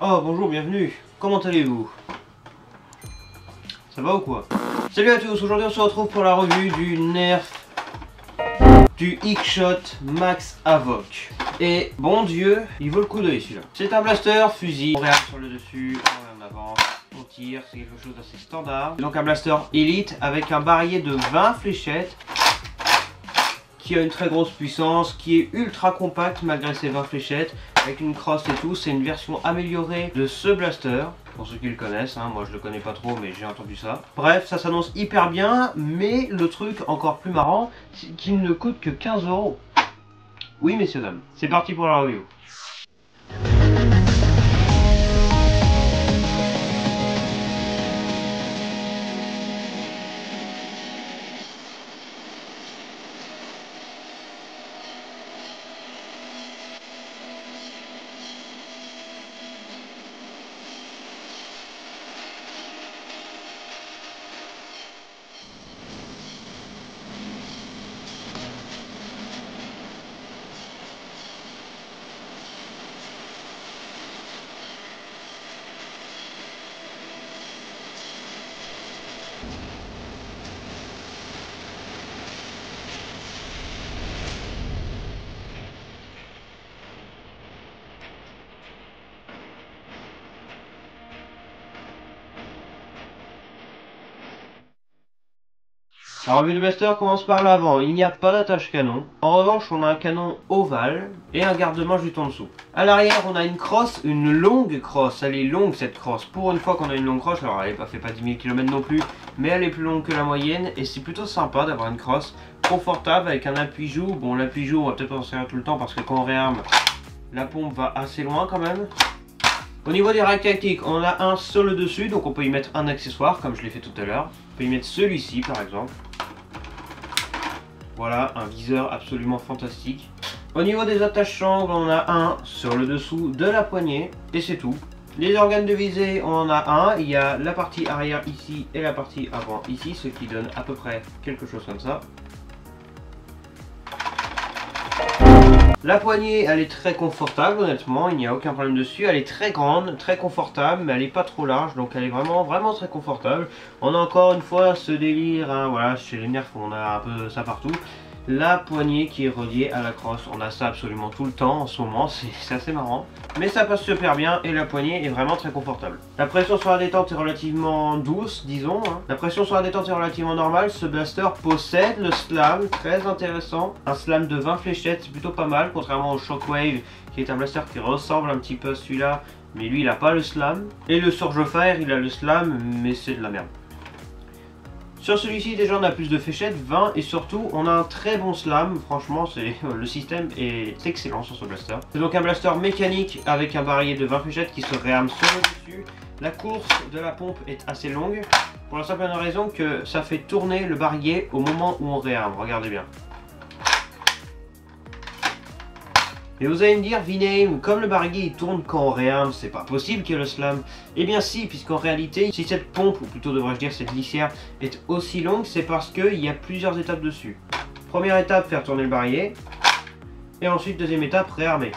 Oh bonjour, bienvenue, comment allez-vous? Ça va ou quoi? Salut à tous, aujourd'hui on se retrouve pour la revue du Nerf du X-Shot Max Avoc. Et bon Dieu, il vaut le coup d'œil celui-là. C'est un blaster fusil, on regarde sur le dessus, on regarde en avant, on tire, c'est quelque chose d'assez standard. Donc un blaster élite avec un barillet de 20 fléchettes qui a une très grosse puissance, qui est ultra compact malgré ses 20 fléchettes, avec une crosse et tout. C'est une version améliorée de ce blaster, pour ceux qui le connaissent, hein. Moi je le connais pas trop mais j'ai entendu ça. Bref, ça s'annonce hyper bien, mais le truc encore plus marrant, c'est qu'il ne coûte que 15 €. Oui messieurs dames, c'est parti pour la review. La revue du blaster commence par l'avant, il n'y a pas d'attache canon. En revanche, on a un canon ovale et un garde-main juste en dessous. A l'arrière, on a une crosse, une longue crosse. Elle est longue cette crosse. Pour une fois qu'on a une longue crosse, alors elle fait pas 10 000 km non plus, mais elle est plus longue que la moyenne et c'est plutôt sympa d'avoir une crosse confortable avec un appui-joue. Bon, l'appui-joue, on va peut-être pas en servir tout le temps parce que quand on réarme, la pompe va assez loin quand même. Au niveau des racks tactiques, on a un sur le dessus, donc on peut y mettre un accessoire comme je l'ai fait tout à l'heure. On peut y mettre celui-ci par exemple. Voilà, un viseur absolument fantastique. Au niveau des attaches-sangles, on a un sur le dessous de la poignée, et c'est tout. Les organes de visée, on en a un. Il y a la partie arrière ici et la partie avant ici, ce qui donne à peu près quelque chose comme ça. La poignée, elle est très confortable, honnêtement, il n'y a aucun problème dessus. Elle est très grande, très confortable, mais elle n'est pas trop large, donc elle est vraiment très confortable. On a encore une fois ce délire, hein, voilà, chez les Nerf, on a un peu ça partout. La poignée qui est reliée à la crosse, on a ça absolument tout le temps en ce moment, c'est assez marrant. Mais ça passe super bien et la poignée est vraiment très confortable. La pression sur la détente est relativement douce, disons, hein. La pression sur la détente est relativement normale. Ce blaster possède le slam, très intéressant. Un slam de 20 fléchettes, c'est plutôt pas mal, contrairement au Shockwave, qui est un blaster qui ressemble un petit peu à celui-là, mais lui il a pas le slam. Et le Surgefire, il a le slam, mais c'est de la merde. Sur celui-ci déjà on a plus de fléchettes, 20, et surtout on a un très bon slam, franchement le système est excellent sur ce blaster. C'est donc un blaster mécanique avec un barillet de 20 fléchettes qui se réarme sur le dessus. La course de la pompe est assez longue, pour la simple et bonne raison que ça fait tourner le barillet au moment où on réarme, regardez bien. Et vous allez me dire, Viname, comme le barillet il tourne quand on réarme, c'est pas possible qu'il y ait le slam. Eh bien si, puisqu'en réalité, si cette pompe, ou plutôt devrais-je dire cette glissière, est aussi longue, c'est parce qu'il y a plusieurs étapes dessus. Première étape, faire tourner le barillet. Et ensuite, deuxième étape, réarmer.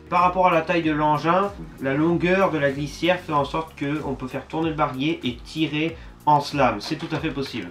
Par rapport à la taille de l'engin, la longueur de la glissière fait en sorte qu'on peut faire tourner le barillet et tirer en slam. C'est tout à fait possible.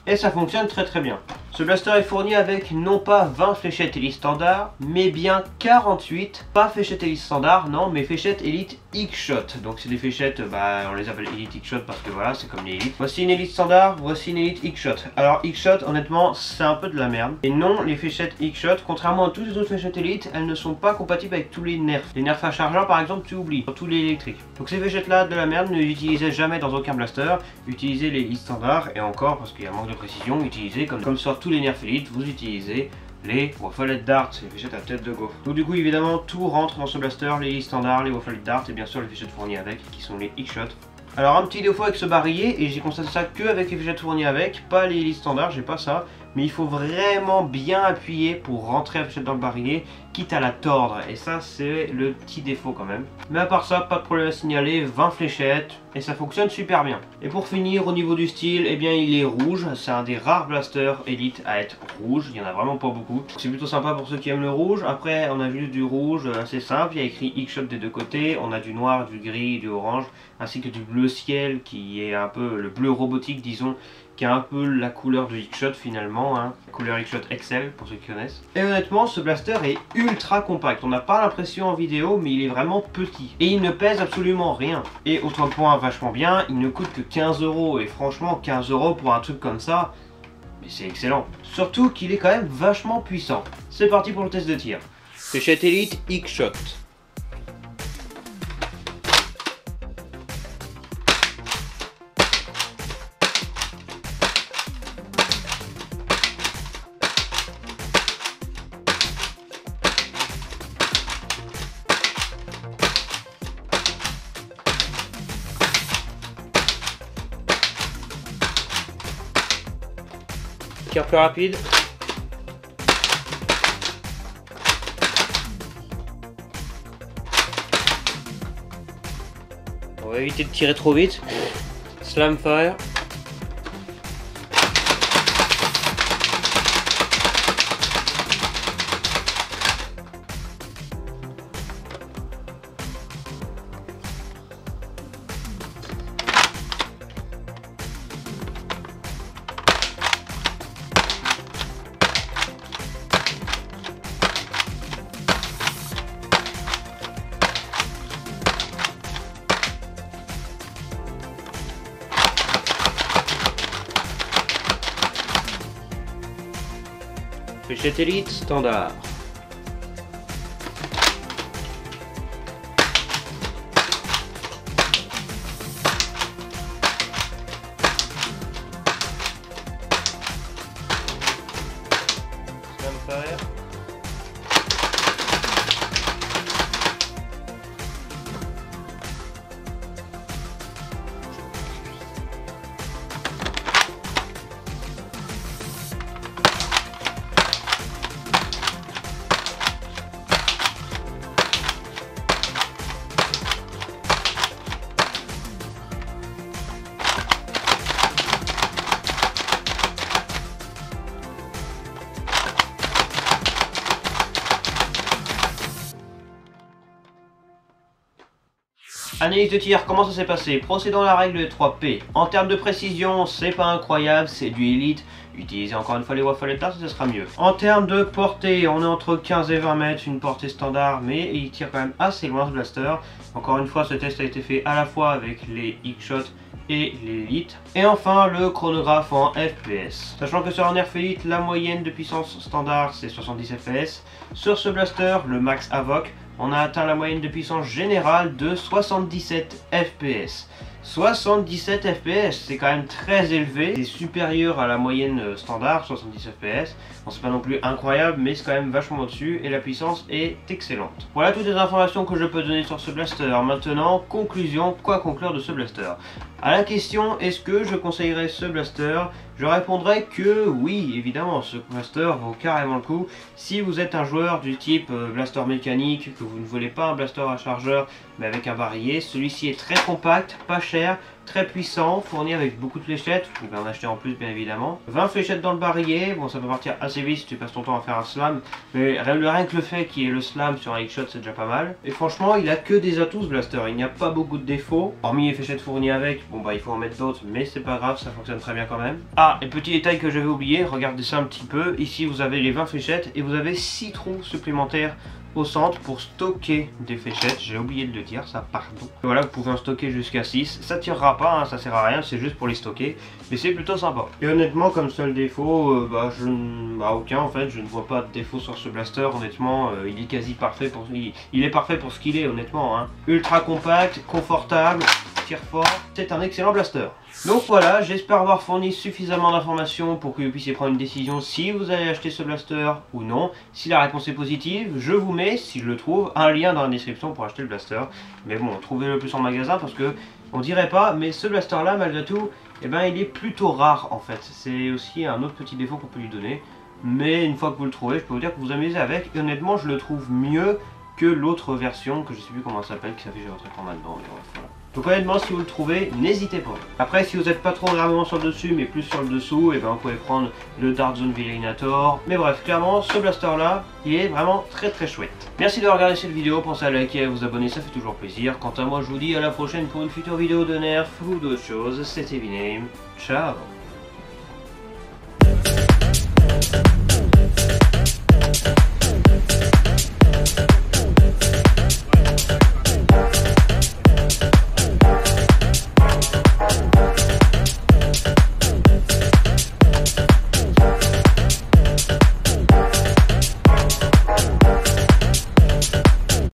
Et ça fonctionne très bien. Ce blaster est fourni avec non pas 20 fléchettes Elite standard, mais bien 48. Pas fléchettes Elite standard, non, mais fléchettes Elite X-Shot. Donc c'est des fléchettes, on les appelle Elite X-Shot parce que voilà, c'est comme les Elite. Voici une Elite standard, voici une Elite X-Shot. Alors X-Shot, honnêtement, c'est un peu de la merde. Et non, les fléchettes X-Shot, contrairement à toutes les autres fléchettes Elite, elles ne sont pas compatibles avec tous les Nerfs. Les Nerfs à chargeur, par exemple, tu oublies, tous les électriques. Donc ces fléchettes-là, de la merde, ne les utilisez jamais dans aucun blaster. Utilisez les Elite standard, et encore, parce qu'il y a un manque de précision, utilisez comme sur tous les Nerfs Elite, vous utilisez les Waffle Dart, les fléchettes à tête de gaufre. Donc du coup évidemment tout rentre dans ce blaster, les Elite standards, les Waffle Dart et bien sûr les fléchettes fournies avec, qui sont les X-Shot. Alors un petit défaut avec ce barillet, et j'ai constaté ça que avec les fléchettes fournies avec, pas les Elite standards, j'ai pas ça, mais il faut vraiment bien appuyer pour rentrer la fléchette dans le barillet, quitte à la tordre, et ça c'est le petit défaut quand même. Mais à part ça, pas de problème à signaler, 20 fléchettes, et ça fonctionne super bien. Et pour finir, au niveau du style, eh bien il est rouge, c'est un des rares blasters Elite à être rouge, il y en a vraiment pas beaucoup. C'est plutôt sympa pour ceux qui aiment le rouge. Après on a juste du rouge assez simple, il y a écrit X-Shot des deux côtés, on a du noir, du gris, du orange, ainsi que du bleu ciel qui est un peu le bleu robotique disons, qui a un peu la couleur de X-Shot finalement, hein. Couleur X-Shot XL pour ceux qui connaissent. Et honnêtement ce blaster est ultra compact, on n'a pas l'impression en vidéo mais il est vraiment petit. Et il ne pèse absolument rien. Et autre point vachement bien, il ne coûte que 15 €. Et franchement 15 € pour un truc comme ça, mais c'est excellent. Surtout qu'il est quand même vachement puissant. C'est parti pour le test de tir. Fléchette Elite X-Shot. Tir plus rapide. On va éviter de tirer trop vite. Slam fire. Fléchette Elite standard. Slam fire. Analyse de tir, comment ça s'est passé? Procédons à la règle de 3P. En termes de précision, c'est pas incroyable, c'est du Elite. Utilisez encore une fois les waffles et ça sera mieux. En termes de portée, on est entre 15 et 20 mètres, une portée standard, mais il tire quand même assez loin ce blaster. Encore une fois, ce test a été fait à la fois avec les X-Shot et les Elite. Et enfin, le chronographe en FPS. Sachant que sur un Nerf Elite, la moyenne de puissance standard, c'est 70 FPS. Sur ce blaster, le Max Avoc, on a atteint la moyenne de puissance générale de 77 FPS. 77 FPS, c'est quand même très élevé, c'est supérieur à la moyenne standard, 70 FPS. Bon, c'est pas non plus incroyable, mais c'est quand même vachement au-dessus et la puissance est excellente. Voilà toutes les informations que je peux donner sur ce blaster. Maintenant, conclusion, quoi conclure de ce blaster? À la question, est-ce que je conseillerais ce blaster? Je répondrai que oui, évidemment, ce blaster vaut carrément le coup. Si vous êtes un joueur du type blaster mécanique, que vous ne voulez pas un blaster à chargeur, mais avec un barillet, celui-ci est très compact, pas cher, très puissant, fourni avec beaucoup de fléchettes, vous pouvez en acheter en plus bien évidemment. 20 fléchettes dans le barillet, bon ça peut partir assez vite si tu passes ton temps à faire un slam, mais rien que le fait qu'il y ait le slam sur un X-Shot c'est déjà pas mal. Et franchement il a que des atouts ce blaster, il n'y a pas beaucoup de défauts, hormis les fléchettes fournies avec, bon bah il faut en mettre d'autres mais c'est pas grave, ça fonctionne très bien quand même. Ah et petit détail que j'avais oublié, regardez ça un petit peu, ici vous avez les 20 fléchettes et vous avez 6 trous supplémentaires au centre pour stocker des fléchettes, j'ai oublié de le dire, ça pardon. Voilà, vous pouvez en stocker jusqu'à 6, ça tirera pas, hein, ça sert à rien, c'est juste pour les stocker, mais c'est plutôt sympa. Et honnêtement, comme seul défaut, aucun en fait, je ne vois pas de défaut sur ce blaster, honnêtement, il est quasi parfait pour, il est parfait pour ce qu'il est, honnêtement, hein. Ultra compact, confortable, tire fort, c'est un excellent blaster. Donc voilà, j'espère avoir fourni suffisamment d'informations pour que vous puissiez prendre une décision si vous allez acheter ce blaster ou non. Si la réponse est positive, je vous mets, si je le trouve, un lien dans la description pour acheter le blaster. Mais bon, trouvez-le plus en magasin parce que on dirait pas, mais ce blaster là malgré tout, et ben il est plutôt rare en fait. C'est aussi un autre petit défaut qu'on peut lui donner. Mais une fois que vous le trouvez, je peux vous dire que vous amusez avec. Et honnêtement, je le trouve mieux que l'autre version, que je sais plus comment ça s'appelle, qui s'affiche à votre écran maintenant. Voilà. Donc honnêtement, si vous le trouvez, n'hésitez pas. Après, si vous n'êtes pas trop vraiment sur le dessus, mais plus sur le dessous, et ben vous pouvez prendre le Dark Zone Virilinator. Mais bref, clairement, ce blaster là, il est vraiment très très chouette. Merci d'avoir regardé cette vidéo, pensez à liker et à vous abonner, ça fait toujours plaisir. Quant à moi, je vous dis à la prochaine pour une future vidéo de nerf ou d'autres choses. C'était Viname, ciao.